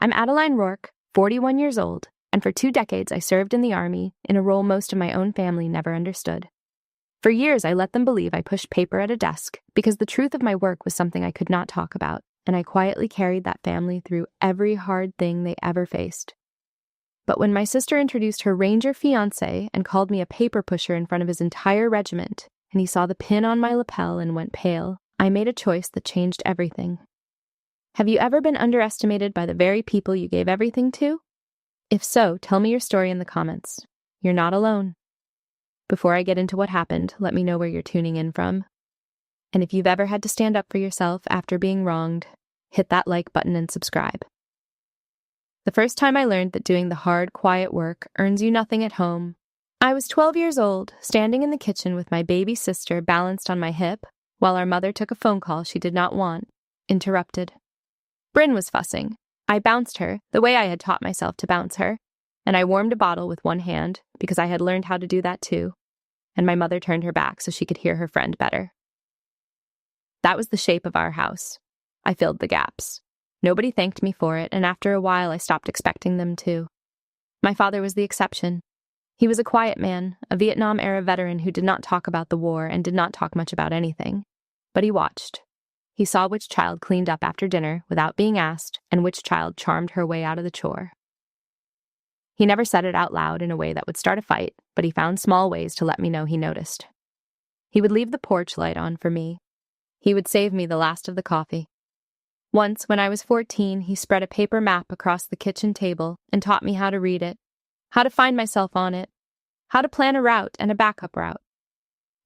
I'm Adeline Rourke, 41 years old, and for 2 decades I served in the Army in a role most of my own family never understood. For years I let them believe I pushed paper at a desk because the truth of my work was something I could not talk about, and I quietly carried that family through every hard thing they ever faced. But when my sister introduced her Ranger fiancé and called me a paper pusher in front of his entire regiment, and he saw the pin on my lapel and went pale, I made a choice that changed everything. Have you ever been underestimated by the very people you gave everything to? If so, tell me your story in the comments. You're not alone. Before I get into what happened, let me know where you're tuning in from. And if you've ever had to stand up for yourself after being wronged, hit that like button and subscribe. The first time I learned that doing the hard, quiet work earns you nothing at home, I was 12 years old, standing in the kitchen with my baby sister balanced on my hip, while our mother took a phone call she did not want, interrupted. Bryn was fussing. I bounced her, the way I had taught myself to bounce her, and I warmed a bottle with one hand, because I had learned how to do that too, and my mother turned her back so she could hear her friend better. That was the shape of our house. I filled the gaps. Nobody thanked me for it, and after a while I stopped expecting them to. My father was the exception. He was a quiet man, a Vietnam-era veteran who did not talk about the war and did not talk much about anything. But he watched. He saw which child cleaned up after dinner without being asked, and which child charmed her way out of the chore. He never said it out loud in a way that would start a fight, but he found small ways to let me know he noticed. He would leave the porch light on for me. He would save me the last of the coffee. Once, when I was 14, he spread a paper map across the kitchen table and taught me how to read it, how to find myself on it, how to plan a route and a backup route.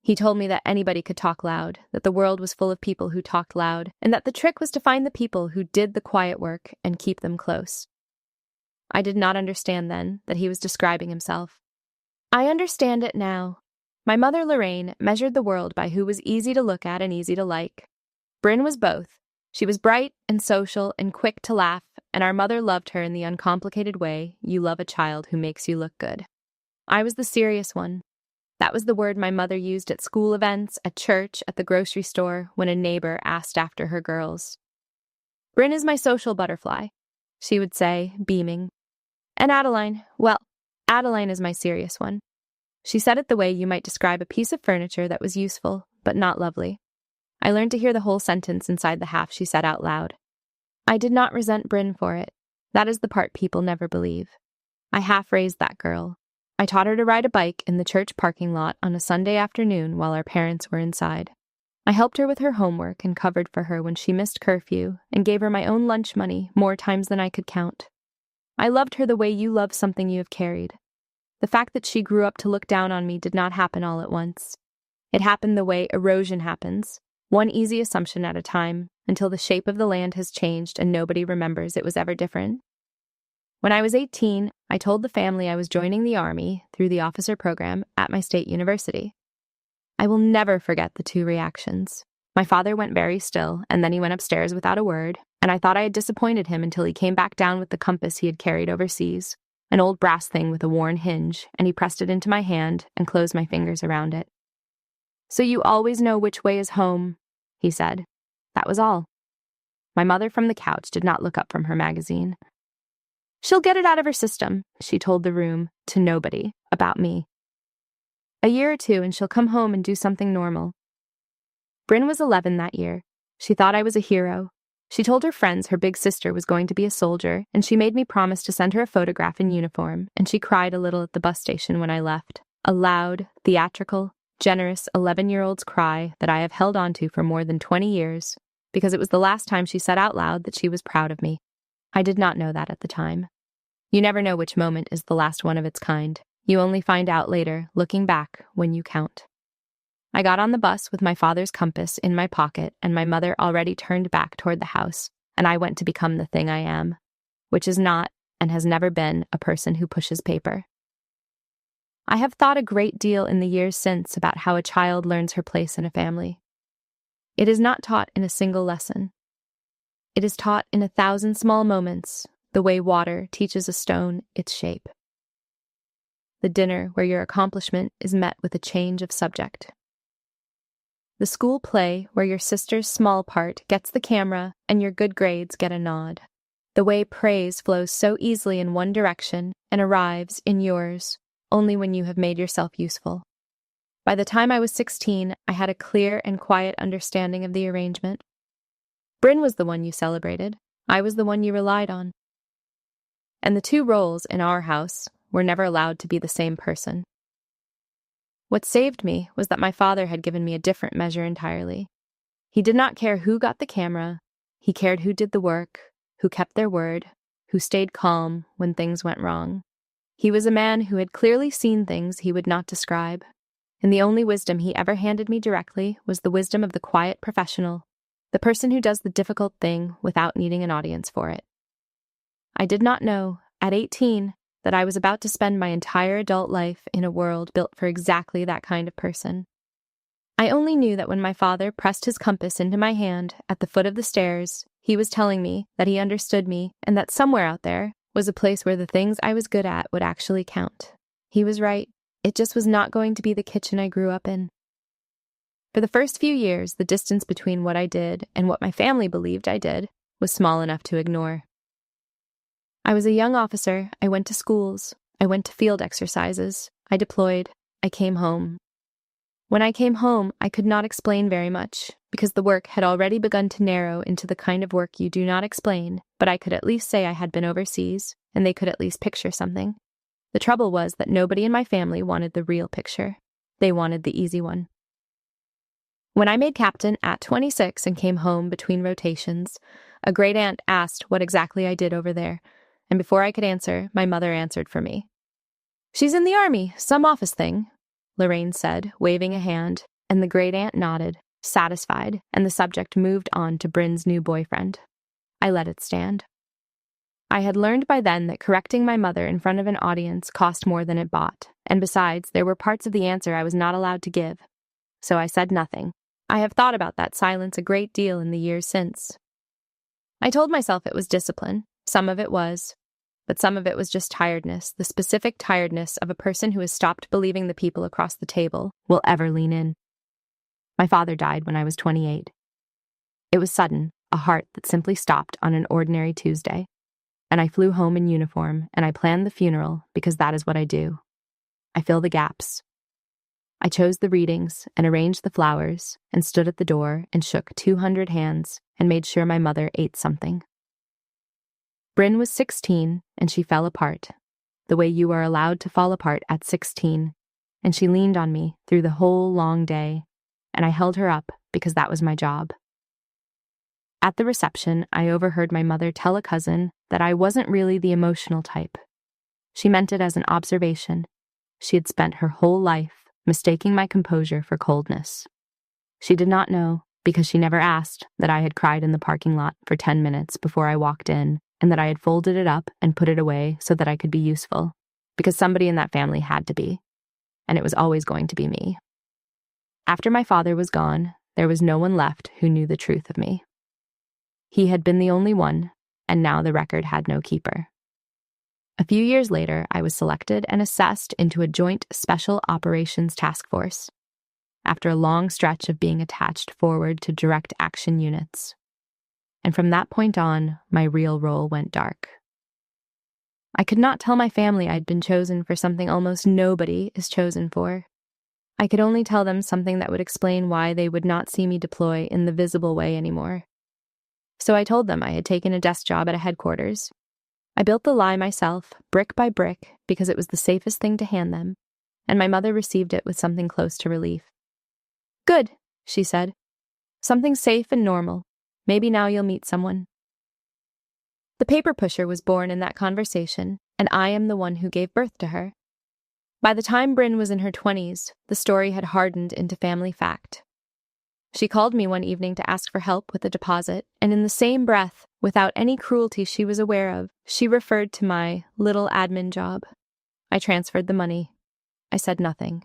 He told me that anybody could talk loud, that the world was full of people who talked loud, and that the trick was to find the people who did the quiet work and keep them close. I did not understand then that he was describing himself. I understand it now. My mother, Lorraine, measured the world by who was easy to look at and easy to like. Bryn was both. She was bright and social and quick to laugh, and our mother loved her in the uncomplicated way you love a child who makes you look good. I was the serious one. That was the word my mother used at school events, at church, at the grocery store, when a neighbor asked after her girls. Bryn is my social butterfly, she would say, beaming. And Adeline is my serious one. She said it the way you might describe a piece of furniture that was useful, but not lovely. I learned to hear the whole sentence inside the half she said out loud. I did not resent Bryn for it. That is the part people never believe. I half-raised that girl. I taught her to ride a bike in the church parking lot on a Sunday afternoon while our parents were inside. I helped her with her homework and covered for her when she missed curfew and gave her my own lunch money more times than I could count. I loved her the way you love something you have carried. The fact that she grew up to look down on me did not happen all at once. It happened the way erosion happens, one easy assumption at a time, until the shape of the land has changed and nobody remembers it was ever different. When I was 18, I told the family I was joining the Army through the officer program at my state university. I will never forget the 2 reactions. My father went very still, and then he went upstairs without a word, and I thought I had disappointed him until he came back down with the compass he had carried overseas, an old brass thing with a worn hinge, and he pressed it into my hand and closed my fingers around it. So you always know which way is home, he said. That was all. My mother from the couch did not look up from her magazine. She'll get it out of her system, she told the room, to nobody, about me. A year or 2 and she'll come home and do something normal. Bryn was 11 that year. She thought I was a hero. She told her friends her big sister was going to be a soldier, and she made me promise to send her a photograph in uniform, and she cried a little at the bus station when I left. A loud, theatrical, generous 11-year-old's cry that I have held on to for more than 20 years, because it was the last time she said out loud that she was proud of me. I did not know that at the time. You never know which moment is the last one of its kind. You only find out later, looking back, when you count. I got on the bus with my father's compass in my pocket, and my mother already turned back toward the house, and I went to become the thing I am, which is not, and has never been, a person who pushes paper. I have thought a great deal in the years since about how a child learns her place in a family. It is not taught in a single lesson. It is taught in 1,000 small moments, the way water teaches a stone its shape. The dinner where your accomplishment is met with a change of subject. The school play where your sister's small part gets the camera and your good grades get a nod. The way praise flows so easily in one direction and arrives in yours only when you have made yourself useful. By the time I was 16, I had a clear and quiet understanding of the arrangement. Bryn was the one you celebrated. I was the one you relied on. And the two roles in our house were never allowed to be the same person. What saved me was that my father had given me a different measure entirely. He did not care who got the camera. He cared who did the work, who kept their word, who stayed calm when things went wrong. He was a man who had clearly seen things he would not describe, and the only wisdom he ever handed me directly was the wisdom of the quiet professional, the person who does the difficult thing without needing an audience for it. I did not know, at 18, that I was about to spend my entire adult life in a world built for exactly that kind of person. I only knew that when my father pressed his compass into my hand at the foot of the stairs, he was telling me that he understood me and that somewhere out there was a place where the things I was good at would actually count. He was right. It just was not going to be the kitchen I grew up in. For the first few years, the distance between what I did and what my family believed I did was small enough to ignore. I was a young officer. I went to schools. I went to field exercises. I deployed. I came home. When I came home, I could not explain very much, because the work had already begun to narrow into the kind of work you do not explain, but I could at least say I had been overseas, and they could at least picture something. The trouble was that nobody in my family wanted the real picture. They wanted the easy one. When I made captain at 26 and came home between rotations, a great aunt asked what exactly I did over there, and before I could answer, my mother answered for me. "She's in the army, some office thing," Lorraine said, waving a hand, and the great aunt nodded, satisfied, and the subject moved on to Bryn's new boyfriend. I let it stand. I had learned by then that correcting my mother in front of an audience cost more than it bought, and besides, there were parts of the answer I was not allowed to give. So I said nothing. I have thought about that silence a great deal in the years since. I told myself it was discipline. Some of it was. But some of it was just tiredness, the specific tiredness of a person who has stopped believing the people across the table will ever lean in. My father died when I was 28. It was sudden, a heart that simply stopped on an ordinary Tuesday. And I flew home in uniform, and I planned the funeral because that is what I do. I fill the gaps. I chose the readings and arranged the flowers and stood at the door and shook 200 hands and made sure my mother ate something. Bryn was 16, and she fell apart, the way you are allowed to fall apart at 16, and she leaned on me through the whole long day, and I held her up because that was my job. At the reception, I overheard my mother tell a cousin that I wasn't really the emotional type. She meant it as an observation. She had spent her whole life mistaking my composure for coldness. She did not know, because she never asked, that I had cried in the parking lot for 10 minutes before I walked in, and that I had folded it up and put it away so that I could be useful, because somebody in that family had to be, and it was always going to be me. After my father was gone, there was no one left who knew the truth of me. He had been the only one, and now the record had no keeper. A few years later, I was selected and assessed into a joint special operations task force, after a long stretch of being attached forward to direct action units. And from that point on, my real role went dark. I could not tell my family I'd been chosen for something almost nobody is chosen for. I could only tell them something that would explain why they would not see me deploy in the visible way anymore. So I told them I had taken a desk job at a headquarters. I built the lie myself, brick by brick, because it was the safest thing to hand them, and my mother received it with something close to relief. "Good," she said. "Something safe and normal. Maybe now you'll meet someone." The paper pusher was born in that conversation, and I am the one who gave birth to her. By the time Bryn was in her 20s, the story had hardened into family fact. She called me one evening to ask for help with a deposit, and in the same breath, without any cruelty she was aware of, she referred to my little admin job. I transferred the money. I said nothing.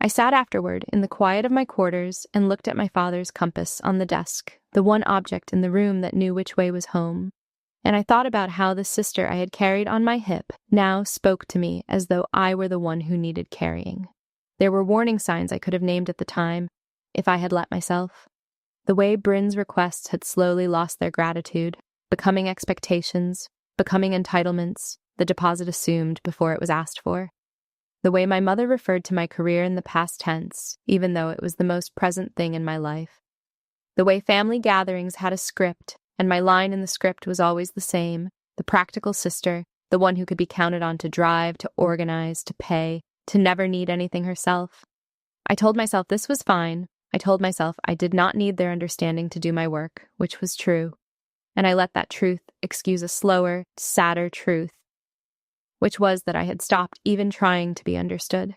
I sat afterward in the quiet of my quarters and looked at my father's compass on the desk, the one object in the room that knew which way was home, and I thought about how the sister I had carried on my hip now spoke to me as though I were the one who needed carrying. There were warning signs I could have named at the time, if I had let myself. The way Bryn's requests had slowly lost their gratitude, becoming expectations, becoming entitlements, the deposit assumed before it was asked for. The way my mother referred to my career in the past tense, even though it was the most present thing in my life. The way family gatherings had a script, and my line in the script was always the same, the practical sister, the one who could be counted on to drive, to organize, to pay, to never need anything herself. I told myself this was fine. I told myself I did not need their understanding to do my work, which was true. And I let that truth excuse a slower, sadder truth, which was that I had stopped even trying to be understood.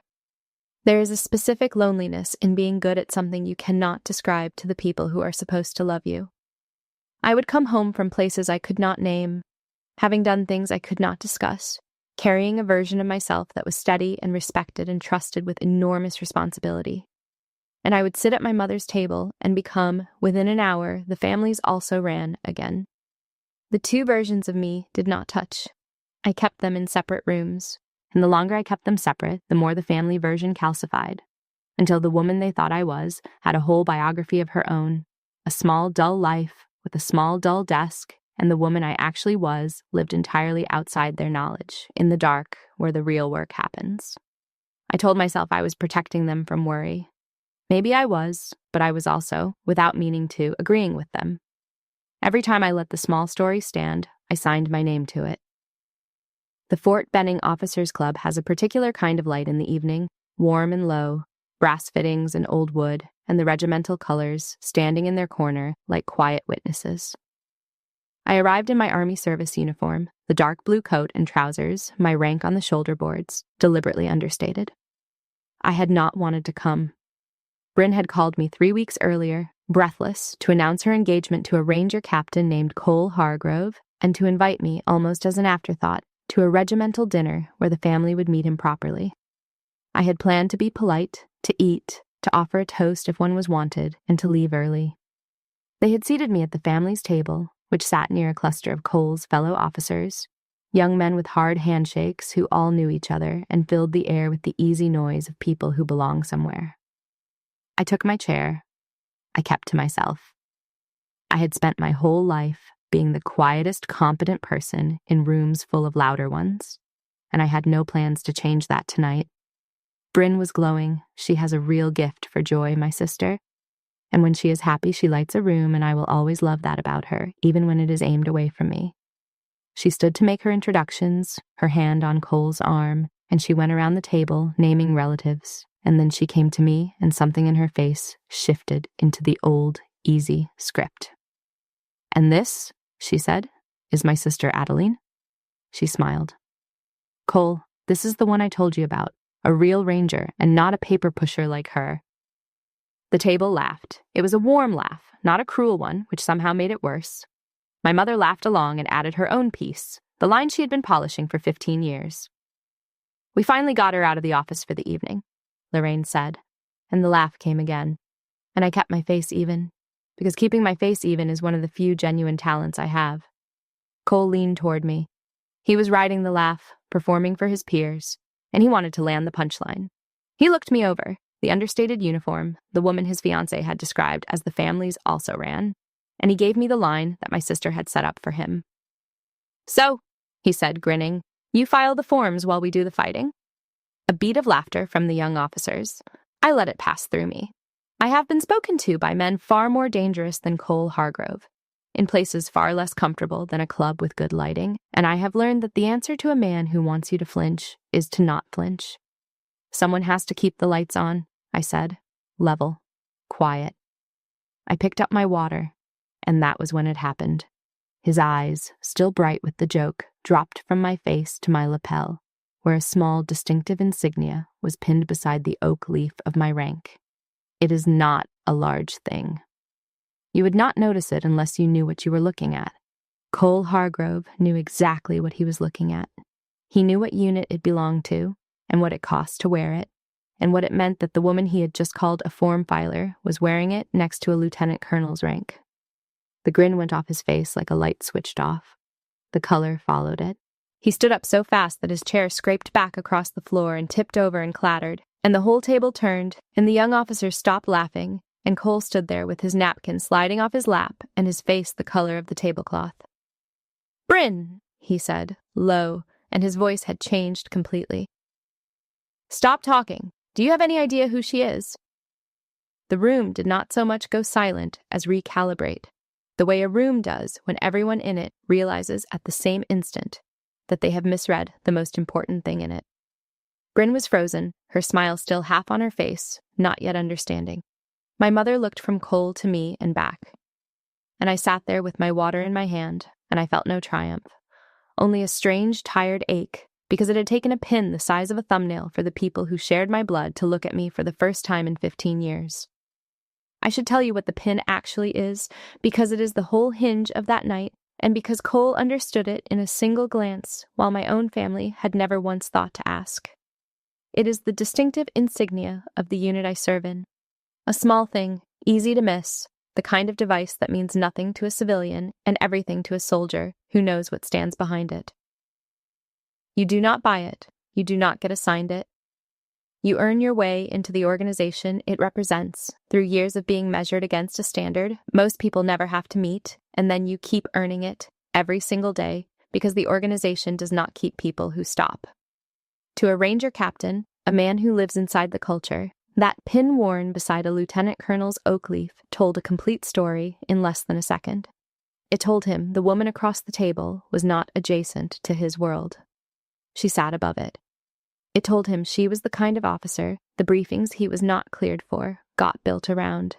There is a specific loneliness in being good at something you cannot describe to the people who are supposed to love you. I would come home from places I could not name, having done things I could not discuss, carrying a version of myself that was steady and respected and trusted with enormous responsibility. And I would sit at my mother's table and become, within an hour, the family's also ran again. The two versions of me did not touch. I kept them in separate rooms, and the longer I kept them separate, the more the family version calcified, until the woman they thought I was had a whole biography of her own, a small, dull life with a small, dull desk, and the woman I actually was lived entirely outside their knowledge, in the dark, where the real work happens. I told myself I was protecting them from worry. Maybe I was, but I was also, without meaning to, agreeing with them. Every time I let the small story stand, I signed my name to it. The Fort Benning Officers Club has a particular kind of light in the evening, warm and low, brass fittings and old wood, and the regimental colors standing in their corner like quiet witnesses. I arrived in my Army service uniform, the dark blue coat and trousers, my rank on the shoulder boards, deliberately understated. I had not wanted to come. Bryn had called me 3 weeks earlier, breathless, to announce her engagement to a ranger captain named Cole Hargrove, and to invite me, almost as an afterthought, to a regimental dinner where the family would meet him properly. I had planned to be polite, to eat, to offer a toast if one was wanted, and to leave early. They had seated me at the family's table, which sat near a cluster of Cole's fellow officers, young men with hard handshakes who all knew each other and filled the air with the easy noise of people who belong somewhere. I took my chair. I kept to myself. I had spent my whole life being the quietest, competent person in rooms full of louder ones, and I had no plans to change that tonight. Bryn was glowing. She has a real gift for joy, my sister. And when she is happy, she lights a room, and I will always love that about her, even when it is aimed away from me. She stood to make her introductions, her hand on Cole's arm, and she went around the table, naming relatives, and then she came to me, and something in her face shifted into the old, easy script. "And this," she said, "is my sister Adeline." She smiled. "Cole, this is the one I told you about, a real ranger, and not a paper pusher like her." The table laughed. It was a warm laugh, not a cruel one, which somehow made it worse. My mother laughed along and added her own piece, the line she had been polishing for 15 years. "We finally got her out of the office for the evening," Lorraine said, and the laugh came again. And I kept my face even, because keeping my face even is one of the few genuine talents I have. Cole leaned toward me. He was riding the laugh, performing for his peers, and he wanted to land the punchline. He looked me over, the understated uniform, the woman his fiancé had described as the family's also ran, and he gave me the line that my sister had set up for him. "So," he said, grinning, "you file the forms while we do the fighting?" A beat of laughter from the young officers. I let it pass through me. I have been spoken to by men far more dangerous than Cole Hargrove, in places far less comfortable than a club with good lighting, and I have learned that the answer to a man who wants you to flinch is to not flinch. "Someone has to keep the lights on," I said, level, quiet. I picked up my water, and that was when it happened. His eyes, still bright with the joke, dropped from my face to my lapel, where a small distinctive insignia was pinned beside the oak leaf of my rank. It is not a large thing. You would not notice it unless you knew what you were looking at. Cole Hargrove knew exactly what he was looking at. He knew what unit it belonged to, and what it cost to wear it, and what it meant that the woman he had just called a form filer was wearing it next to a lieutenant colonel's rank. The grin went off his face like a light switched off. The color followed it. He stood up so fast that his chair scraped back across the floor and tipped over and clattered, and the whole table turned, and the young officers stopped laughing, and Cole stood there with his napkin sliding off his lap and his face the color of the tablecloth. "Bryn," he said, low, and his voice had changed completely. "Stop talking. Do you have any idea who she is?" The room did not so much go silent as recalibrate, the way a room does when everyone in it realizes at the same instant that they have misread the most important thing in it. Bryn was frozen, her smile still half on her face, not yet understanding. My mother looked from Cole to me and back. And I sat there with my water in my hand, and I felt no triumph, only a strange, tired ache, because it had taken a pin the size of a thumbnail for the people who shared my blood to look at me for the first time in 15 years. I should tell you what the pin actually is, because it is the whole hinge of that night, and because Cole understood it in a single glance, while my own family had never once thought to ask. It is the distinctive insignia of the unit I serve in. A small thing, easy to miss, the kind of device that means nothing to a civilian and everything to a soldier who knows what stands behind it. You do not buy it. You do not get assigned it. You earn your way into the organization it represents through years of being measured against a standard most people never have to meet, and then you keep earning it every single day because the organization does not keep people who stop. To a ranger captain, a man who lives inside the culture, that pin worn beside a lieutenant colonel's oak leaf told a complete story in less than a second. It told him the woman across the table was not adjacent to his world. She sat above it. It told him she was the kind of officer the briefings he was not cleared for got built around.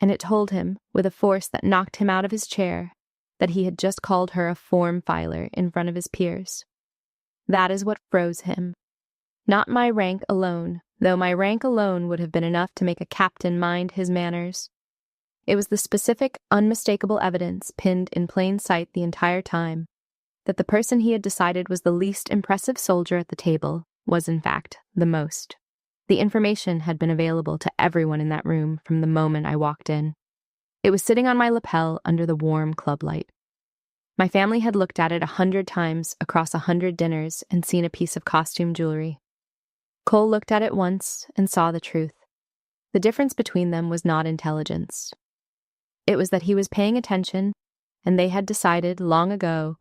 And it told him, with a force that knocked him out of his chair, that he had just called her a form filer in front of his peers. That is what froze him. Not my rank alone, though my rank alone would have been enough to make a captain mind his manners. It was the specific, unmistakable evidence pinned in plain sight the entire time that the person he had decided was the least impressive soldier at the table was, in fact, the most. The information had been available to everyone in that room from the moment I walked in. It was sitting on my lapel under the warm club light. My family had looked at it 100 times across 100 dinners and seen a piece of costume jewelry. Cole looked at it once and saw the truth. The difference between them was not intelligence. It was that he was paying attention, and they had decided long ago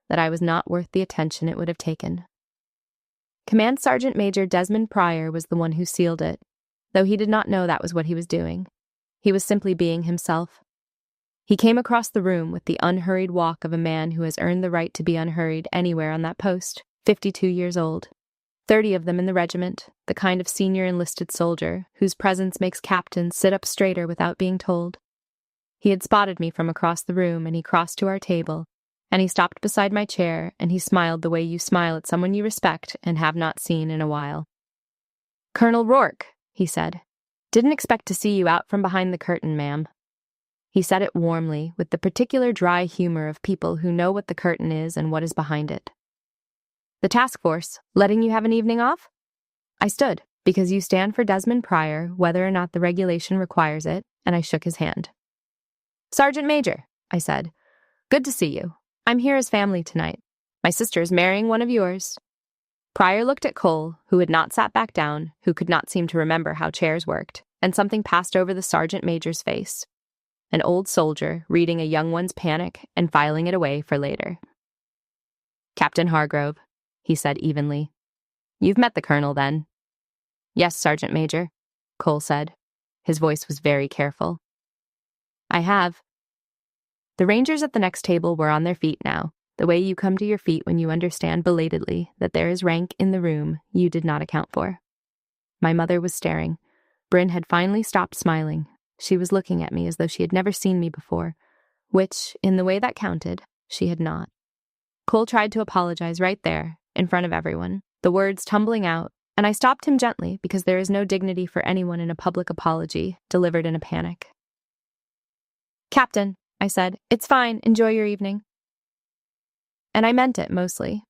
that I was not worth the attention it would have taken. Command Sergeant Major Desmond Pryor was the one who sealed it, though he did not know that was what he was doing. He was simply being himself. He came across the room with the unhurried walk of a man who has earned the right to be unhurried anywhere on that post, 52 years old. 30 of them in the regiment, the kind of senior enlisted soldier whose presence makes captains sit up straighter without being told. He had spotted me from across the room, and he crossed to our table, and he stopped beside my chair, and he smiled the way you smile at someone you respect and have not seen in a while. "Colonel Rourke," he said. "Didn't expect to see you out from behind the curtain, ma'am." He said it warmly, with the particular dry humor of people who know what the curtain is and what is behind it. "The task force, letting you have an evening off?" I stood, because you stand for Desmond Pryor, whether or not the regulation requires it, and I shook his hand. "Sergeant Major," I said, "good to see you. I'm here as family tonight. My sister is marrying one of yours." Pryor looked at Cole, who had not sat back down, who could not seem to remember how chairs worked, and something passed over the sergeant major's face. An old soldier reading a young one's panic and filing it away for later. "Captain Hargrove," he said evenly. "You've met the colonel, then?" "Yes, Sergeant Major," Cole said. His voice was very careful. "I have." The rangers at the next table were on their feet now, the way you come to your feet when you understand belatedly that there is rank in the room you did not account for. My mother was staring. Bryn had finally stopped smiling. She was looking at me as though she had never seen me before, which, in the way that counted, she had not. Cole tried to apologize right there, in front of everyone, the words tumbling out, and I stopped him gently because there is no dignity for anyone in a public apology delivered in a panic. "Captain," I said, "it's fine. Enjoy your evening." And I meant it, mostly.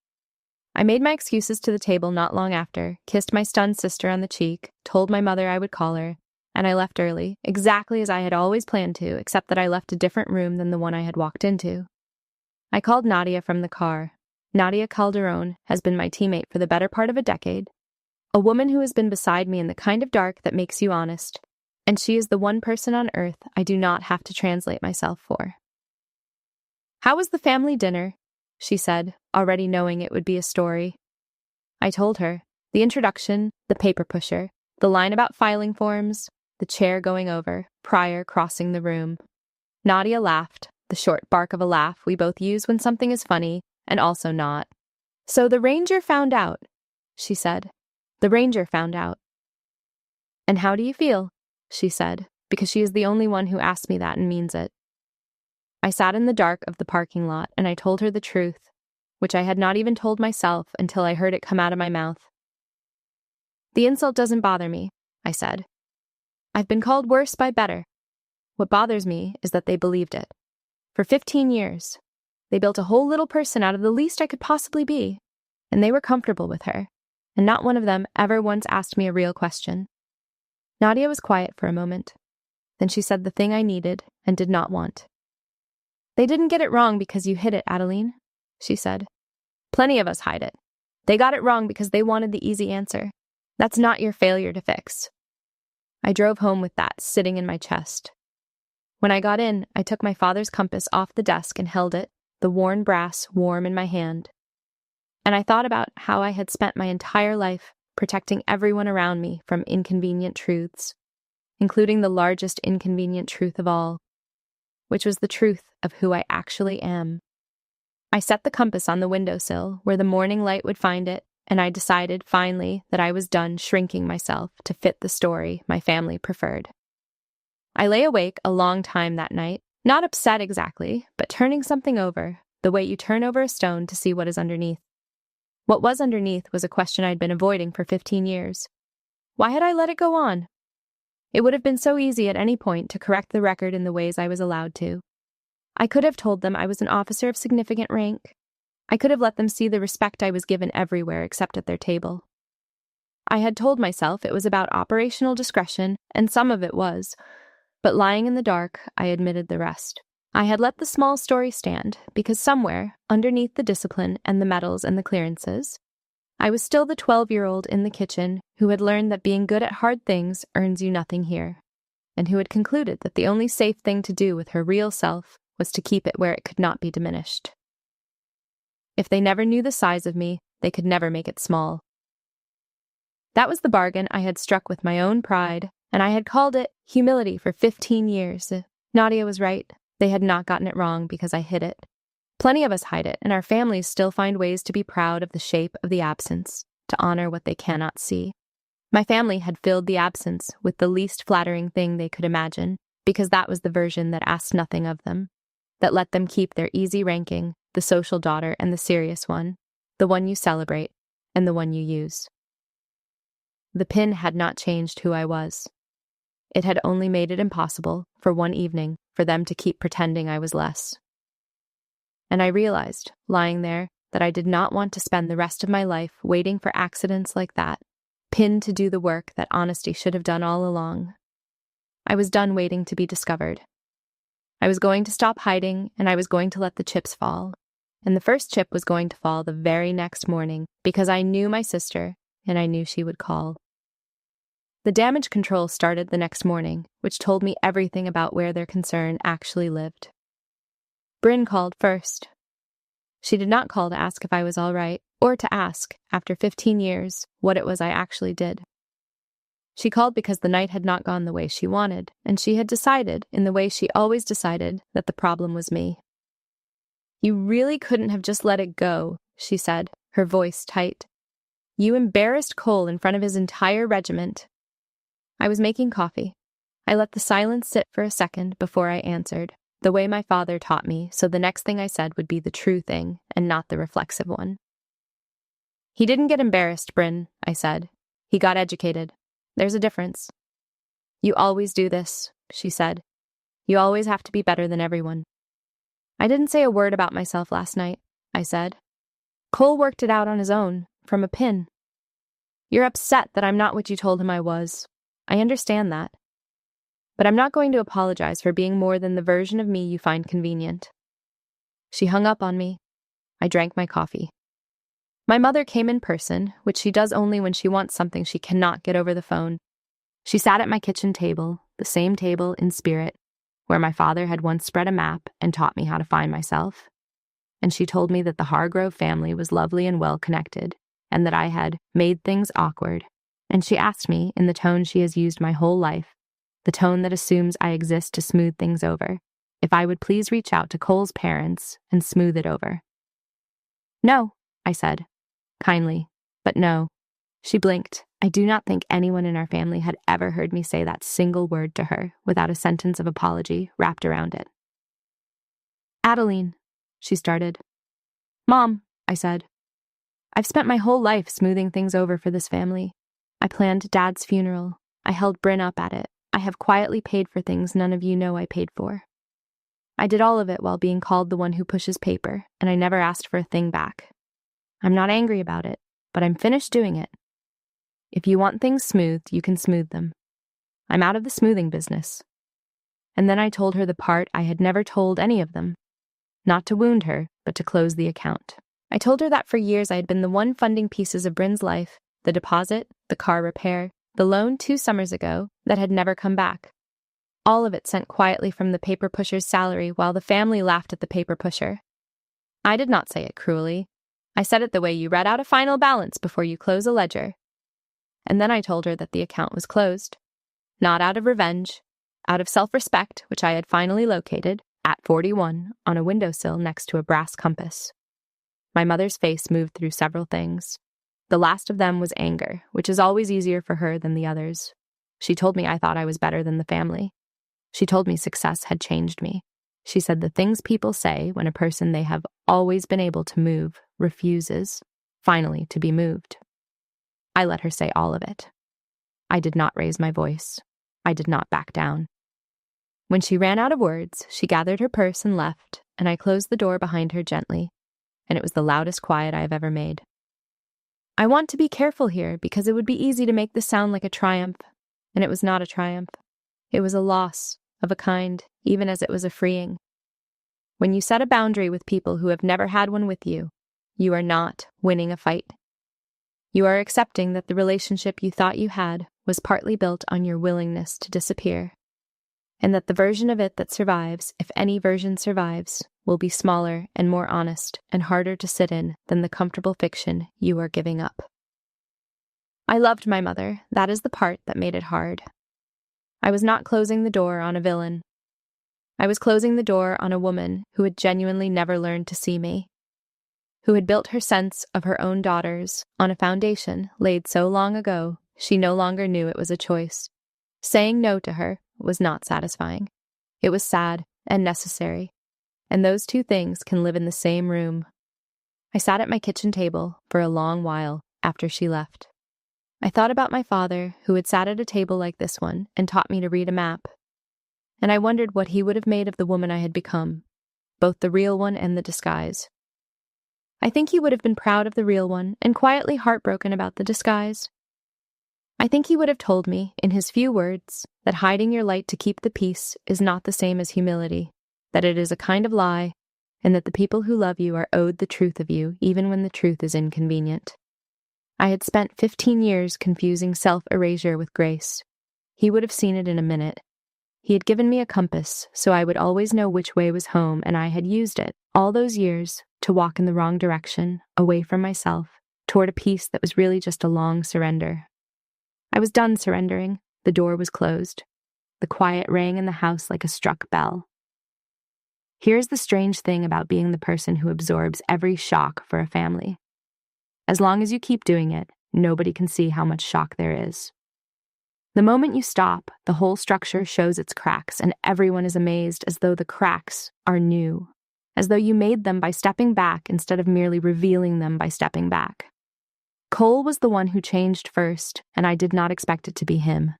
I made my excuses to the table not long after, kissed my stunned sister on the cheek, told my mother I would call her, and I left early, exactly as I had always planned to, except that I left a different room than the one I had walked into. I called Nadia from the car. Nadia Calderon has been my teammate for the better part of a decade, a woman who has been beside me in the kind of dark that makes you honest, and she is the one person on earth I do not have to translate myself for. "How was the family dinner?" she said, already knowing it would be a story. I told her. The introduction, the paper pusher, the line about filing forms, the chair going over, Pryor crossing the room. Nadia laughed, the short bark of a laugh we both use when something is funny and also not. "So the ranger found out," she said. "The ranger found out." "And how do you feel?" she said, because she is the only one who asked me that and means it. I sat in the dark of the parking lot and I told her the truth, which I had not even told myself until I heard it come out of my mouth. "The insult doesn't bother me," I said. "I've been called worse by better. What bothers me is that they believed it. For 15 years, they built a whole little person out of the least I could possibly be, and they were comfortable with her, and not one of them ever once asked me a real question." Nadia was quiet for a moment. Then she said the thing I needed and did not want. "They didn't get it wrong because you hid it, Adeline," she said. "Plenty of us hide it. They got it wrong because they wanted the easy answer. That's not your failure to fix." I drove home with that sitting in my chest. When I got in, I took my father's compass off the desk and held it, the worn brass warm in my hand. And I thought about how I had spent my entire life protecting everyone around me from inconvenient truths, including the largest inconvenient truth of all, which was the truth of who I actually am. I set the compass on the windowsill where the morning light would find it, and I decided finally that I was done shrinking myself to fit the story my family preferred. I lay awake a long time that night, not upset exactly, but turning something over, the way you turn over a stone to see what is underneath. What was underneath was a question I'd been avoiding for 15 years. Why had I let it go on? It would have been so easy at any point to correct the record in the ways I was allowed to. I could have told them I was an officer of significant rank. I could have let them see the respect I was given everywhere except at their table. I had told myself it was about operational discretion, and some of it was, but lying in the dark, I admitted the rest. I had let the small story stand because somewhere, underneath the discipline and the medals and the clearances, I was still the 12-year-old in the kitchen who had learned that being good at hard things earns you nothing here, and who had concluded that the only safe thing to do with her real self was to keep it where it could not be diminished. If they never knew the size of me, they could never make it small. That was the bargain I had struck with my own pride, and I had called it humility for 15 years. Nadia was right. They had not gotten it wrong because I hid it. Plenty of us hide it, and our families still find ways to be proud of the shape of the absence, to honor what they cannot see. My family had filled the absence with the least flattering thing they could imagine, because that was the version that asked nothing of them, that let them keep their easy ranking, the social daughter and the serious one, the one you celebrate, and the one you use. The pin had not changed who I was. It had only made it impossible, for one evening, for them to keep pretending I was less. And I realized, lying there, that I did not want to spend the rest of my life waiting for accidents like that, pinned to do the work that honesty should have done all along. I was done waiting to be discovered. I was going to stop hiding, and I was going to let the chips fall. And the first chip was going to fall the very next morning, because I knew my sister, and I knew she would call. The damage control started the next morning, which told me everything about where their concern actually lived. Bryn called first. She did not call to ask if I was all right, or to ask, after 15 years, what it was I actually did. She called because the night had not gone the way she wanted, and she had decided, in the way she always decided, that the problem was me. "You really couldn't have just let it go," she said, her voice tight. "You embarrassed Cole in front of his entire regiment." I was making coffee. I let the silence sit for a second before I answered, the way my father taught me, so the next thing I said would be the true thing and not the reflexive one. "He didn't get embarrassed, Bryn," I said. "He got educated. There's a difference." "You always do this," she said. "You always have to be better than everyone." "I didn't say a word about myself last night," I said. "Cole worked it out on his own, from a pin. You're upset that I'm not what you told him I was. I understand that. But I'm not going to apologize for being more than the version of me you find convenient." She hung up on me. I drank my coffee. My mother came in person, which she does only when she wants something she cannot get over the phone. She sat at my kitchen table, the same table in spirit, where my father had once spread a map and taught me how to find myself. and she told me that the Hargrove family was lovely and well-connected, and that I had made things awkward. And she asked me, in the tone she has used my whole life, the tone that assumes I exist to smooth things over, if I would please reach out to Cole's parents and smooth it over. No, I said, kindly, but no. She blinked. I do not think anyone in our family had ever heard me say that single word to her without a sentence of apology wrapped around it. Adeline, she started. Mom, I said. I've spent my whole life smoothing things over for this family. I planned Dad's funeral. I held Bryn up at it. I have quietly paid for things none of you know I paid for. I did all of it while being called the one who pushes paper, and I never asked for a thing back. I'm not angry about it, but I'm finished doing it. If you want things smoothed, you can smooth them. I'm out of the smoothing business. And then I told her the part I had never told any of them. Not to wound her, but to close the account. I told her that for years I had been the one funding pieces of Bryn's life, the deposit, the car repair, the loan 2 summers ago that had never come back. All of it sent quietly from the paper pusher's salary while the family laughed at the paper pusher. I did not say it cruelly. I said it the way you read out a final balance before you close a ledger. And then I told her that the account was closed. Not out of revenge, out of self-respect, which I had finally located, at 41, on a windowsill next to a brass compass. My mother's face moved through several things. The last of them was anger, which is always easier for her than the others. She told me I thought I was better than the family. She told me success had changed me. She said the things people say when a person they have always been able to move refuses, finally, to be moved. I let her say all of it. I did not raise my voice. I did not back down. When she ran out of words, she gathered her purse and left, and I closed the door behind her gently, and it was the loudest quiet I have ever made. I want to be careful here because it would be easy to make this sound like a triumph, and it was not a triumph. It was a loss, of a kind, even as it was a freeing. When you set a boundary with people who have never had one with you, you are not winning a fight. You are accepting that the relationship you thought you had was partly built on your willingness to disappear, and that the version of it that survives, if any version survives, will be smaller and more honest and harder to sit in than the comfortable fiction you are giving up. I loved my mother. That is the part that made it hard. I was not closing the door on a villain. I was closing the door on a woman who had genuinely never learned to see me, who had built her sense of her own daughters on a foundation laid so long ago she no longer knew it was a choice. Saying no to her was not satisfying. It was sad and necessary, and those two things can live in the same room. I sat at my kitchen table for a long while after she left. I thought about my father, who had sat at a table like this one and taught me to read a map, and I wondered what he would have made of the woman I had become, both the real one and the disguise. I think he would have been proud of the real one and quietly heartbroken about the disguise. I think he would have told me, in his few words, that hiding your light to keep the peace is not the same as humility, that it is a kind of lie, and that the people who love you are owed the truth of you even when the truth is inconvenient. I had spent 15 years confusing self-erasure with grace. He would have seen it in a minute. He had given me a compass, so I would always know which way was home, and I had used it, all those years, to walk in the wrong direction, away from myself, toward a peace that was really just a long surrender. I was done surrendering. The door was closed. The quiet rang in the house like a struck bell. Here's the strange thing about being the person who absorbs every shock for a family. As long as you keep doing it, nobody can see how much shock there is. The moment you stop, the whole structure shows its cracks, and everyone is amazed as though the cracks are new, as though you made them by stepping back instead of merely revealing them by stepping back. Cole was the one who changed first, and I did not expect it to be him.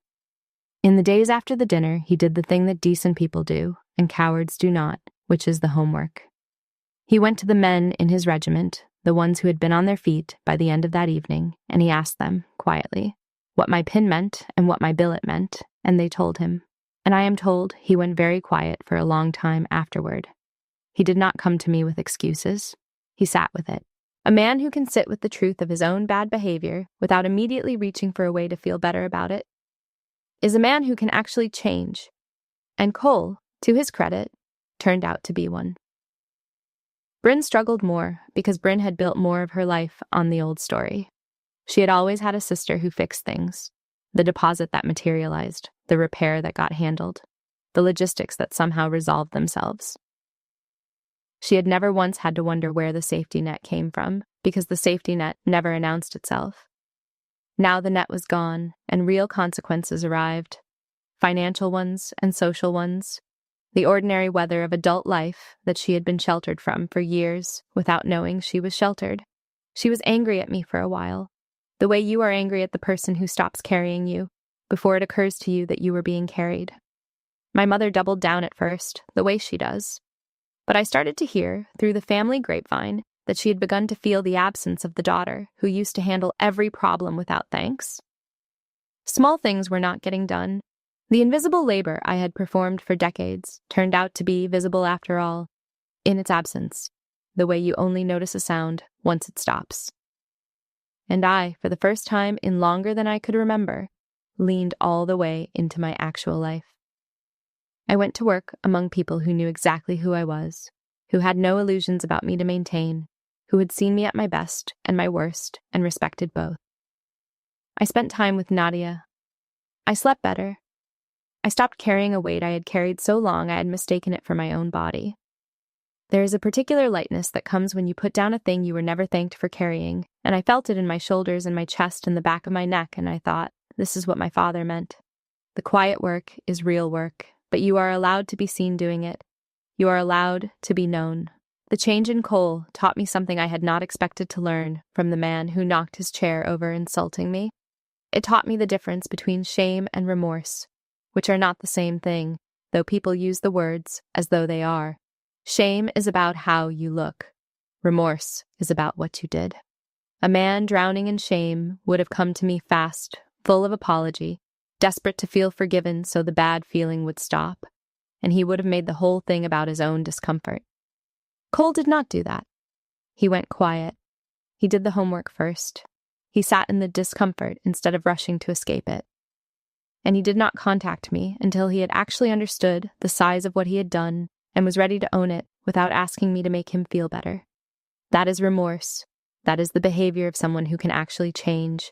In the days after the dinner, he did the thing that decent people do, and cowards do not, which is the homework. He went to the men in his regiment, the ones who had been on their feet by the end of that evening, and he asked them, quietly, what my pin meant and what my billet meant, and they told him. And I am told he went very quiet for a long time afterward. He did not come to me with excuses. He sat with it. A man who can sit with the truth of his own bad behavior without immediately reaching for a way to feel better about it is a man who can actually change. And Cole, to his credit, turned out to be one. Bryn struggled more because Bryn had built more of her life on the old story. She had always had a sister who fixed things. The deposit that materialized, the repair that got handled, the logistics that somehow resolved themselves. She had never once had to wonder where the safety net came from, because the safety net never announced itself. Now the net was gone, and real consequences arrived. Financial ones and social ones. The ordinary weather of adult life that she had been sheltered from for years without knowing she was sheltered. She was angry at me for a while, the way you are angry at the person who stops carrying you before it occurs to you that you were being carried. My mother doubled down at first, the way she does. But I started to hear, through the family grapevine, that she had begun to feel the absence of the daughter who used to handle every problem without thanks. Small things were not getting done. The invisible labor I had performed for decades turned out to be visible after all, in its absence, the way you only notice a sound once it stops. And I, for the first time in longer than I could remember, leaned all the way into my actual life. I went to work among people who knew exactly who I was, who had no illusions about me to maintain, who had seen me at my best and my worst and respected both. I spent time with Nadia. I slept better. I stopped carrying a weight I had carried so long I had mistaken it for my own body. There is a particular lightness that comes when you put down a thing you were never thanked for carrying, and I felt it in my shoulders and my chest and the back of my neck, and I thought, this is what my father meant. The quiet work is real work, but you are allowed to be seen doing it. You are allowed to be known. The change in Cole taught me something I had not expected to learn from the man who knocked his chair over insulting me. It taught me the difference between shame and remorse, which are not the same thing, though people use the words as though they are. Shame is about how you look. Remorse is about what you did. A man drowning in shame would have come to me fast, full of apology, desperate to feel forgiven so the bad feeling would stop, and he would have made the whole thing about his own discomfort. Cole did not do that. He went quiet. He did the homework first. He sat in the discomfort instead of rushing to escape it. And he did not contact me until he had actually understood the size of what he had done and was ready to own it without asking me to make him feel better. That is remorse. That is the behavior of someone who can actually change.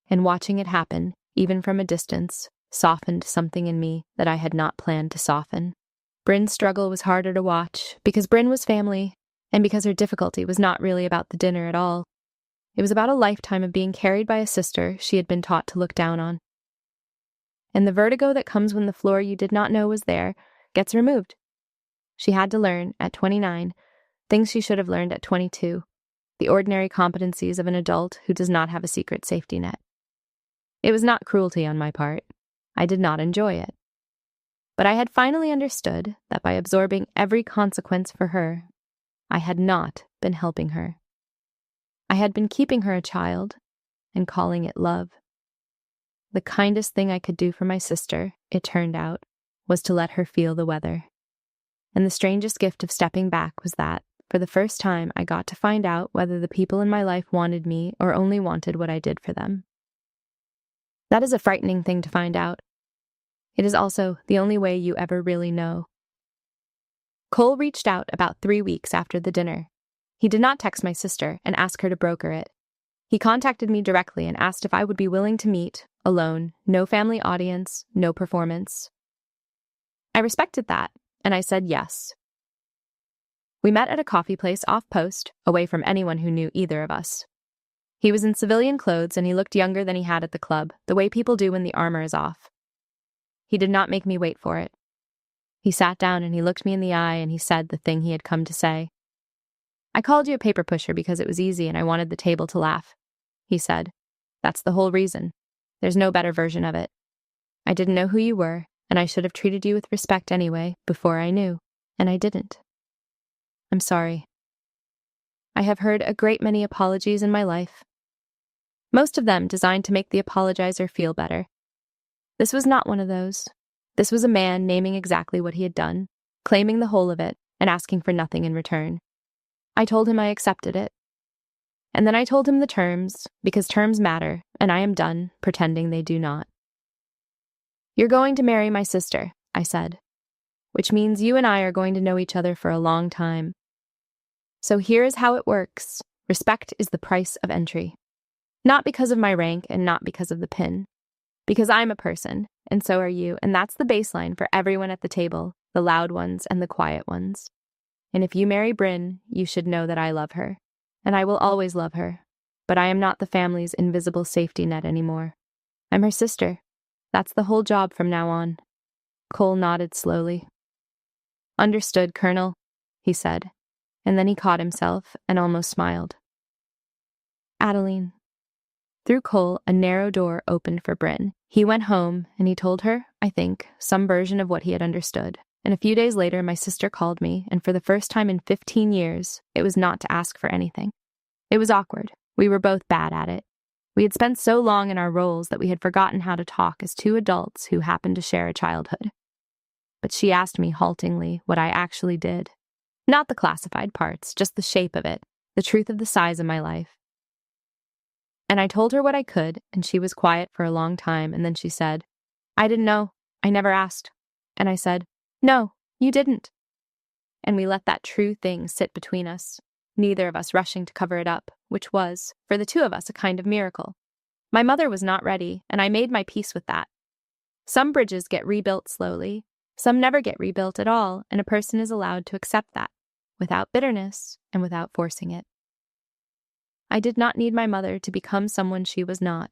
And watching it happen, even from a distance, softened something in me that I had not planned to soften. Bryn's struggle was harder to watch because Bryn was family, and because her difficulty was not really about the dinner at all. It was about a lifetime of being carried by a sister she had been taught to look down on. And the vertigo that comes when the floor you did not know was there gets removed. She had to learn, at 29, things she should have learned at 22, the ordinary competencies of an adult who does not have a secret safety net. It was not cruelty on my part. I did not enjoy it. But I had finally understood that by absorbing every consequence for her, I had not been helping her. I had been keeping her a child and calling it love. The kindest thing I could do for my sister, it turned out, was to let her feel the weather. And the strangest gift of stepping back was that, for the first time, I got to find out whether the people in my life wanted me or only wanted what I did for them. That is a frightening thing to find out. It is also the only way you ever really know. Cole reached out about 3 weeks after the dinner. He did not text my sister and ask her to broker it. He contacted me directly and asked if I would be willing to meet, alone, no family audience, no performance. I respected that, and I said yes. We met at a coffee place off-post, away from anyone who knew either of us. He was in civilian clothes and he looked younger than he had at the club, the way people do when the armor is off. He did not make me wait for it. He sat down and he looked me in the eye and he said the thing he had come to say. I called you a paper pusher because it was easy and I wanted the table to laugh. He said, that's the whole reason. There's no better version of it. I didn't know who you were, and I should have treated you with respect anyway, before I knew, and I didn't. I'm sorry. I have heard a great many apologies in my life. Most of them designed to make the apologizer feel better. This was not one of those. This was a man naming exactly what he had done, claiming the whole of it, and asking for nothing in return. I told him I accepted it. And then I told him the terms, because terms matter, and I am done pretending they do not. You're going to marry my sister, I said, which means you and I are going to know each other for a long time. So here is how it works. Respect is the price of entry. Not because of my rank and not because of the pin. Because I'm a person, and so are you, and that's the baseline for everyone at the table, the loud ones and the quiet ones. And if you marry Bryn, you should know that I love her. And I will always love her. But I am not the family's invisible safety net anymore. I'm her sister. That's the whole job from now on. Cole nodded slowly. Understood, Colonel, he said, and then he caught himself and almost smiled. Adeline. Through Cole, a narrow door opened for Bryn. He went home, and he told her, I think, some version of what he had understood. And a few days later, my sister called me, and for the first time in 15 years, it was not to ask for anything. It was awkward. We were both bad at it. We had spent so long in our roles that we had forgotten how to talk as two adults who happened to share a childhood. But she asked me haltingly what I actually did. Not the classified parts, just the shape of it, the truth of the size of my life. And I told her what I could, and she was quiet for a long time, and then she said, I didn't know. I never asked. And I said, No, you didn't. And we let that true thing sit between us, neither of us rushing to cover it up, which was, for the two of us, a kind of miracle. My mother was not ready, and I made my peace with that. Some bridges get rebuilt slowly, some never get rebuilt at all, and a person is allowed to accept that, without bitterness and without forcing it. I did not need my mother to become someone she was not.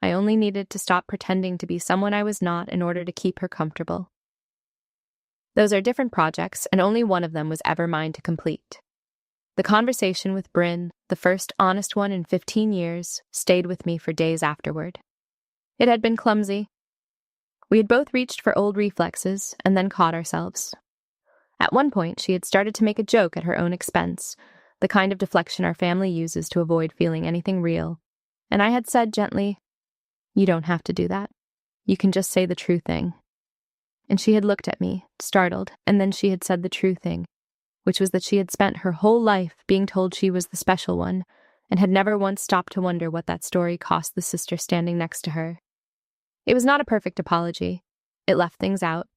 I only needed to stop pretending to be someone I was not in order to keep her comfortable. Those are different projects, and only one of them was ever mine to complete. The conversation with Bryn, the first honest one in 15 years, stayed with me for days afterward. It had been clumsy. We had both reached for old reflexes and then caught ourselves. At one point, she had started to make a joke at her own expense, the kind of deflection our family uses to avoid feeling anything real, and I had said gently, You don't have to do that. You can just say the true thing. And she had looked at me, startled, and then she had said the true thing, which was that she had spent her whole life being told she was the special one, and had never once stopped to wonder what that story cost the sister standing next to her. It was not a perfect apology. It left things out.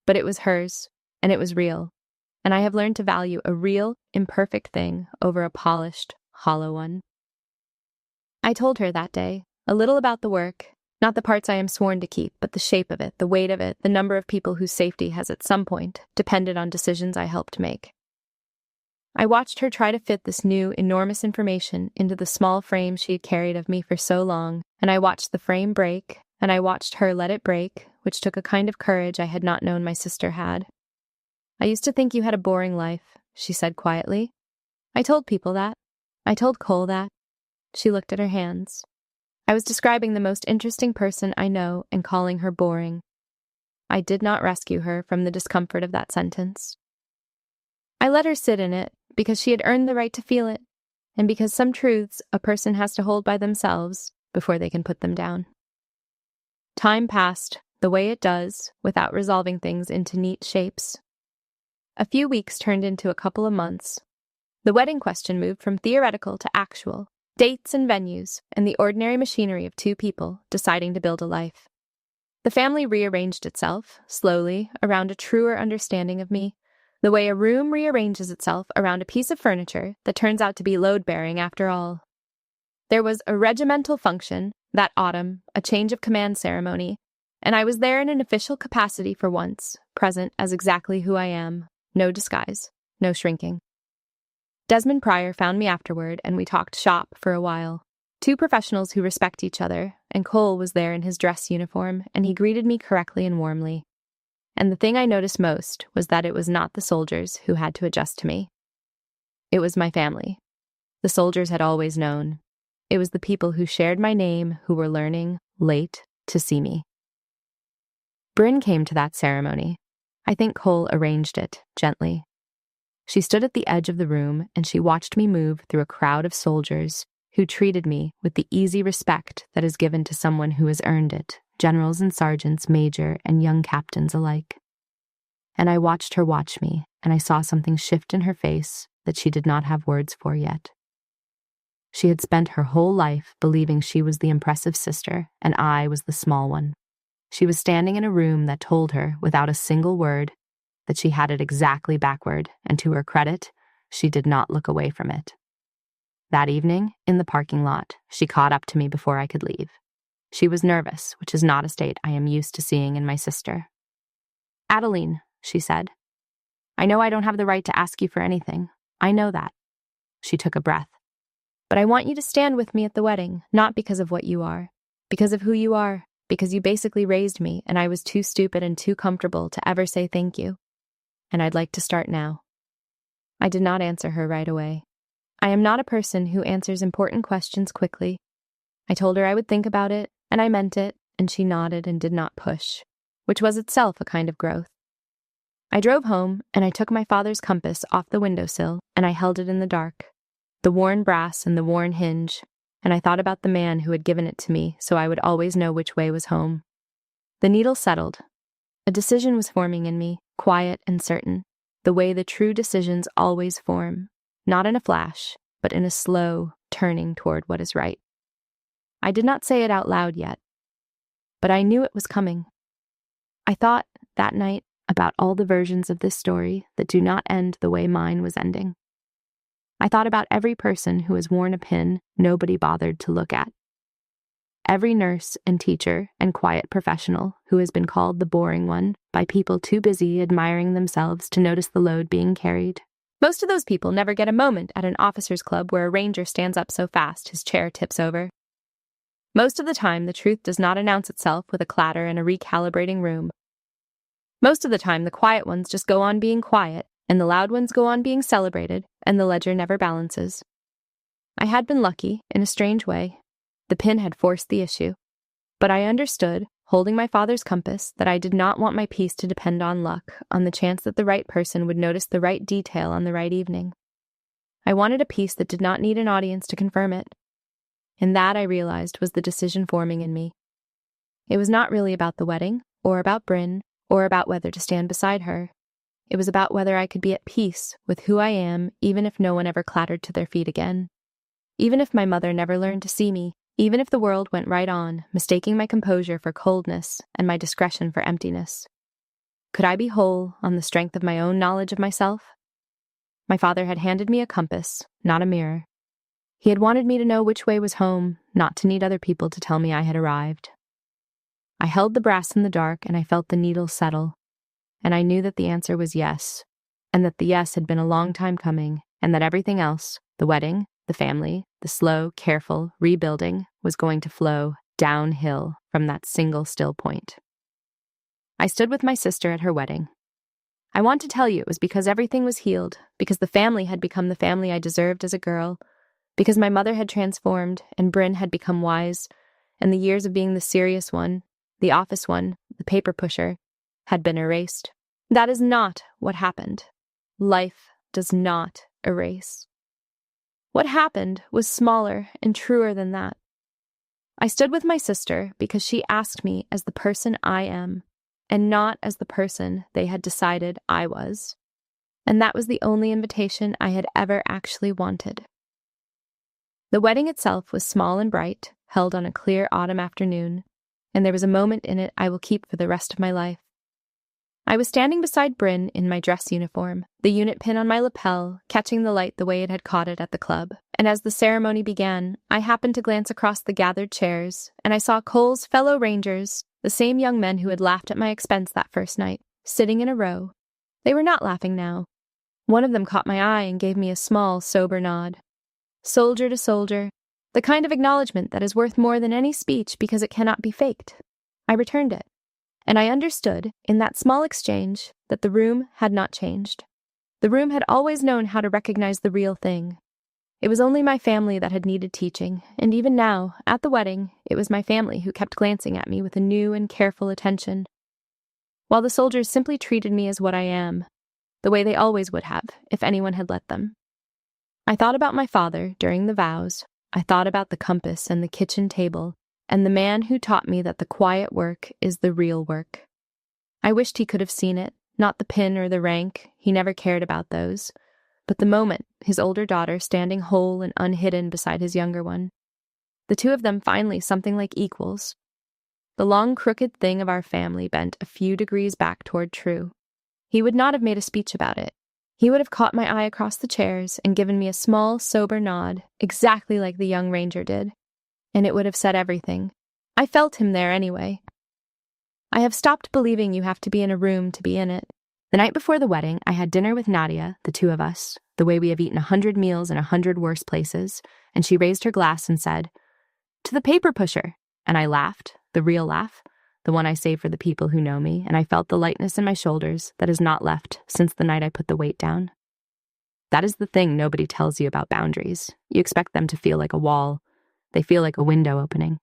But it was hers, and it was real, and I have learned to value a real, imperfect thing over a polished, hollow one. I told her that day, a little about the work, not the parts I am sworn to keep, but the shape of it, the weight of it, the number of people whose safety has at some point depended on decisions I helped make. I watched her try to fit this new, enormous information into the small frame she had carried of me for so long, and I watched the frame break, and I watched her let it break, which took a kind of courage I had not known my sister had. I used to think you had a boring life, she said quietly. I told people that. I told Cole that. She looked at her hands. I was describing the most interesting person I know and calling her boring. I did not rescue her from the discomfort of that sentence. I let her sit in it because she had earned the right to feel it, and because some truths a person has to hold by themselves before they can put them down. Time passed, the way it does, without resolving things into neat shapes. A few weeks turned into a couple of months. The wedding question moved from theoretical to actual, dates and venues, and the ordinary machinery of two people deciding to build a life. The family rearranged itself, slowly, around a truer understanding of me, the way a room rearranges itself around a piece of furniture that turns out to be load-bearing after all. There was a regimental function, that autumn, a change of command ceremony, and I was there in an official capacity for once, present as exactly who I am. No disguise, no shrinking. Desmond Pryor found me afterward, and we talked shop for a while. Two professionals who respect each other, and Cole was there in his dress uniform, and he greeted me correctly and warmly. And the thing I noticed most was that it was not the soldiers who had to adjust to me. It was my family. The soldiers had always known. It was the people who shared my name who were learning, late, to see me. Bryn came to that ceremony. I think Cole arranged it, gently. She stood at the edge of the room, and she watched me move through a crowd of soldiers who treated me with the easy respect that is given to someone who has earned it, generals and sergeants, major and young captains alike. And I watched her watch me, and I saw something shift in her face that she did not have words for yet. She had spent her whole life believing she was the impressive sister, and I was the small one. She was standing in a room that told her, without a single word, that she had it exactly backward, and to her credit, she did not look away from it. That evening, in the parking lot, she caught up to me before I could leave. She was nervous, which is not a state I am used to seeing in my sister. "Adeline," she said, "I know I don't have the right to ask you for anything. I know that." She took a breath. "But I want you to stand with me at the wedding, not because of what you are, because of who you are, because you basically raised me and I was too stupid and too comfortable to ever say thank you. And I'd like to start now." I did not answer her right away. I am not a person who answers important questions quickly. I told her I would think about it, and I meant it, and she nodded and did not push, which was itself a kind of growth. I drove home, and I took my father's compass off the windowsill, and I held it in the dark, the worn brass and the worn hinge, and I thought about the man who had given it to me so I would always know which way was home. The needle settled. A decision was forming in me, quiet and certain, the way the true decisions always form, not in a flash, but in a slow turning toward what is right. I did not say it out loud yet, but I knew it was coming. I thought, that night, about all the versions of this story that do not end the way mine was ending. I thought about every person who has worn a pin nobody bothered to look at. Every nurse and teacher and quiet professional who has been called the boring one by people too busy admiring themselves to notice the load being carried. Most of those people never get a moment at an officers' club where a ranger stands up so fast his chair tips over. Most of the time, the truth does not announce itself with a clatter in a recalibrating room. Most of the time, the quiet ones just go on being quiet, and the loud ones go on being celebrated, and the ledger never balances. I had been lucky, in a strange way. The pin had forced the issue. But I understood, holding my father's compass, that I did not want my peace to depend on luck, on the chance that the right person would notice the right detail on the right evening. I wanted a peace that did not need an audience to confirm it. And that, I realized, was the decision forming in me. It was not really about the wedding, or about Bryn, or about whether to stand beside her. It was about whether I could be at peace with who I am, even if no one ever clattered to their feet again. Even if my mother never learned to see me, even if the world went right on, mistaking my composure for coldness and my discretion for emptiness. Could I be whole on the strength of my own knowledge of myself? My father had handed me a compass, not a mirror. He had wanted me to know which way was home, not to need other people to tell me I had arrived. I held the brass in the dark and I felt the needle settle, and I knew that the answer was yes, and that the yes had been a long time coming, and that everything else, the wedding, the family, the slow, careful rebuilding, was going to flow downhill from that single still point. I stood with my sister at her wedding. I want to tell you it was because everything was healed, because the family had become the family I deserved as a girl, because my mother had transformed and Bryn had become wise, and the years of being the serious one, the office one, the paper pusher, had been erased. That is not what happened. Life does not erase. What happened was smaller and truer than that. I stood with my sister because she asked me as the person I am, and not as the person they had decided I was. And that was the only invitation I had ever actually wanted. The wedding itself was small and bright, held on a clear autumn afternoon, and there was a moment in it I will keep for the rest of my life. I was standing beside Bryn in my dress uniform, the unit pin on my lapel, catching the light the way it had caught it at the club, and as the ceremony began, I happened to glance across the gathered chairs, and I saw Cole's fellow rangers, the same young men who had laughed at my expense that first night, sitting in a row. They were not laughing now. One of them caught my eye and gave me a small, sober nod. Soldier to soldier, the kind of acknowledgement that is worth more than any speech because it cannot be faked. I returned it, and I understood, in that small exchange, that the room had not changed. The room had always known how to recognize the real thing. It was only my family that had needed teaching, and even now, at the wedding, it was my family who kept glancing at me with a new and careful attention, while the soldiers simply treated me as what I am, the way they always would have, if anyone had let them. I thought about my father during the vows. I thought about the compass and the kitchen table, and the man who taught me that the quiet work is the real work. I wished he could have seen it, not the pin or the rank, he never cared about those, but the moment, his older daughter standing whole and unhidden beside his younger one. The two of them finally something like equals. The long crooked thing of our family bent a few degrees back toward true. He would not have made a speech about it. He would have caught my eye across the chairs and given me a small, sober nod, exactly like the young ranger did, and it would have said everything. I felt him there anyway. I have stopped believing you have to be in a room to be in it. The night before the wedding, I had dinner with Nadia, the two of us, the way we have eaten 100 meals in 100 worse places, and she raised her glass and said, "To the paper pusher," and I laughed, the real laugh, the one I save for the people who know me, and I felt the lightness in my shoulders that has not left since the night I put the weight down. That is the thing nobody tells you about boundaries. You expect them to feel like a wall. They feel like a window opening.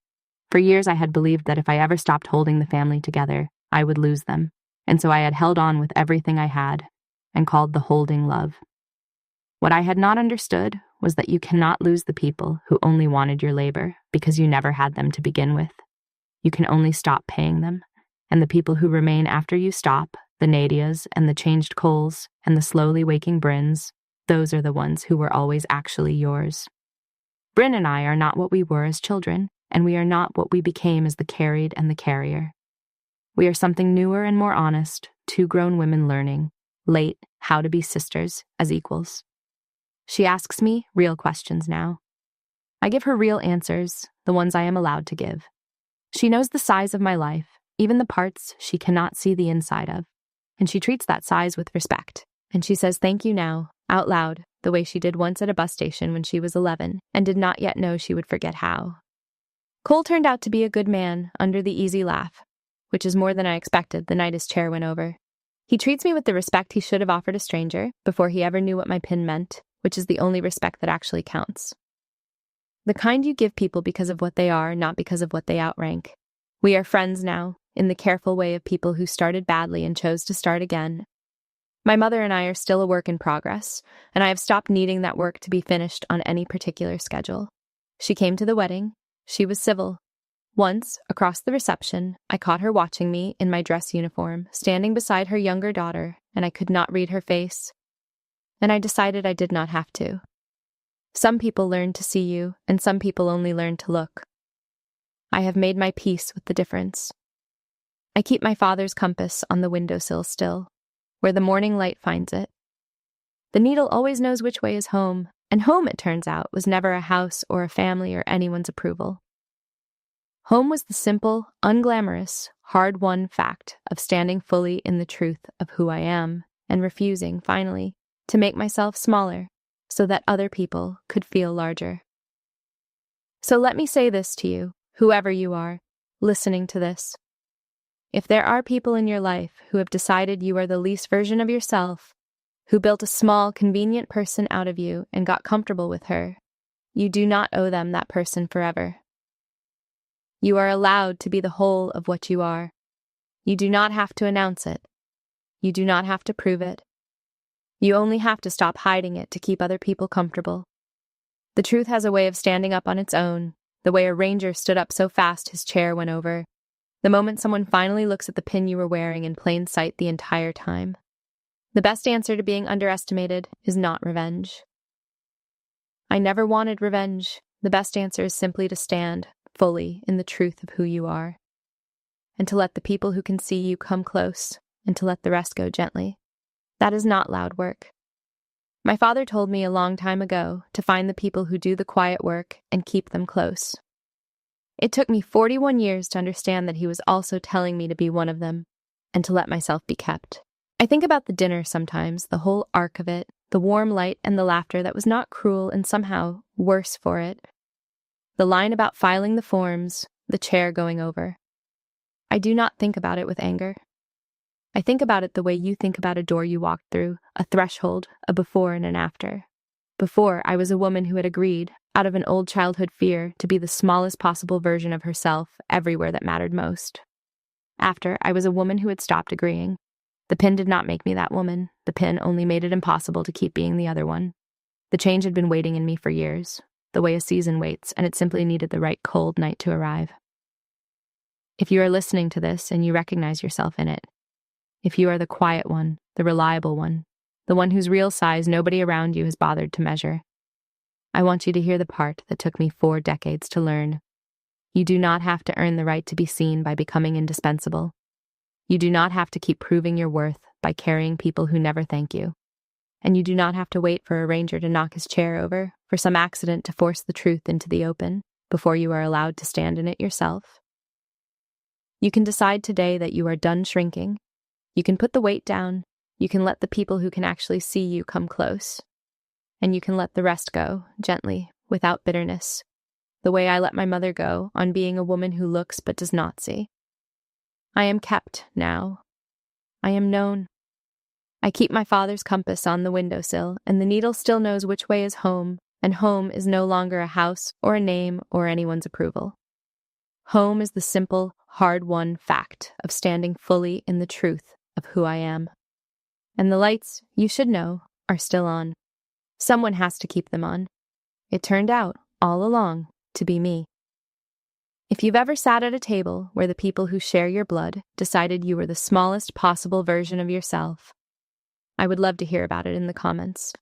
For years I had believed that if I ever stopped holding the family together, I would lose them, and so I had held on with everything I had and called the holding love. What I had not understood was that you cannot lose the people who only wanted your labor because you never had them to begin with. You can only stop paying them, and the people who remain after you stop, the Nadias and the changed Coles and the slowly waking Bryns, those are the ones who were always actually yours. Bryn and I are not what we were as children, and we are not what we became as the carried and the carrier. We are something newer and more honest, two grown women learning, late, how to be sisters as equals. She asks me real questions now. I give her real answers, the ones I am allowed to give. She knows the size of my life, even the parts she cannot see the inside of, and she treats that size with respect. And she says thank you now, out loud, the way she did once at a bus station when she was 11 and did not yet know she would forget how. Cole turned out to be a good man under the easy laugh, which is more than I expected the night his chair went over. He treats me with the respect he should have offered a stranger before he ever knew what my pin meant, which is the only respect that actually counts. The kind you give people because of what they are, not because of what they outrank. We are friends now, in the careful way of people who started badly and chose to start again. My mother and I are still a work in progress, and I have stopped needing that work to be finished on any particular schedule. She came to the wedding. She was civil. Once, across the reception, I caught her watching me in my dress uniform, standing beside her younger daughter, and I could not read her face. And I decided I did not have to. Some people learn to see you, and some people only learn to look. I have made my peace with the difference. I keep my father's compass on the windowsill still, where the morning light finds it. The needle always knows which way is home, and home, it turns out, was never a house or a family or anyone's approval. Home was the simple, unglamorous, hard-won fact of standing fully in the truth of who I am and refusing, finally, to make myself smaller so that other people could feel larger. So let me say this to you, whoever you are, listening to this. If there are people in your life who have decided you are the least version of yourself, who built a small, convenient person out of you and got comfortable with her, you do not owe them that person forever. You are allowed to be the whole of what you are. You do not have to announce it. You do not have to prove it. You only have to stop hiding it to keep other people comfortable. The truth has a way of standing up on its own, the way a ranger stood up so fast his chair went over, the moment someone finally looks at the pin you were wearing in plain sight the entire time. The best answer to being underestimated is not revenge. I never wanted revenge. The best answer is simply to stand fully in the truth of who you are, and to let the people who can see you come close, and to let the rest go gently. That is not loud work. My father told me a long time ago to find the people who do the quiet work and keep them close. It took me 41 years to understand that he was also telling me to be one of them, and to let myself be kept. I think about the dinner sometimes, the whole arc of it, the warm light and the laughter that was not cruel and somehow worse for it. The line about filing the forms, the chair going over. I do not think about it with anger. I think about it the way you think about a door you walked through, a threshold, a before and an after. Before, I was a woman who had agreed, out of an old childhood fear, to be the smallest possible version of herself everywhere that mattered most. After, I was a woman who had stopped agreeing. The pin did not make me that woman. The pin only made it impossible to keep being the other one. The change had been waiting in me for years, the way a season waits, and it simply needed the right cold night to arrive. If you are listening to this and you recognize yourself in it, if you are the quiet one, the reliable one, the one whose real size nobody around you has bothered to measure, I want you to hear the part that took me 4 decades to learn. You do not have to earn the right to be seen by becoming indispensable. You do not have to keep proving your worth by carrying people who never thank you. and you do not have to wait for a ranger to knock his chair over, for some accident to force the truth into the open, before you are allowed to stand in it yourself. You can decide today that you are done shrinking. You can put the weight down. You can let the people who can actually see you come close. And you can let the rest go, gently, without bitterness, the way I let my mother go on being a woman who looks but does not see. I am kept now. I am known. I keep my father's compass on the windowsill, and the needle still knows which way is home, and home is no longer a house or a name or anyone's approval. Home is the simple, hard-won fact of standing fully in the truth of who I am. And the lights, you should know, are still on. Someone has to keep them on. It turned out, all along, to be me. If you've ever sat at a table where the people who share your blood decided you were the smallest possible version of yourself, I would love to hear about it in the comments.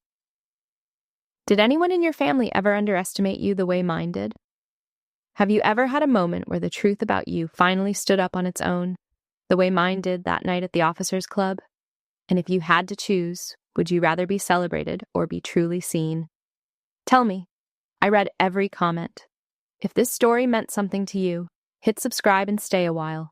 Did anyone in your family ever underestimate you the way mine did? Have you ever had a moment where the truth about you finally stood up on its own, the way mine did that night at the officers' club? And if you had to choose, would you rather be celebrated or be truly seen? Tell me. I read every comment. If this story meant something to you, hit subscribe and stay a while.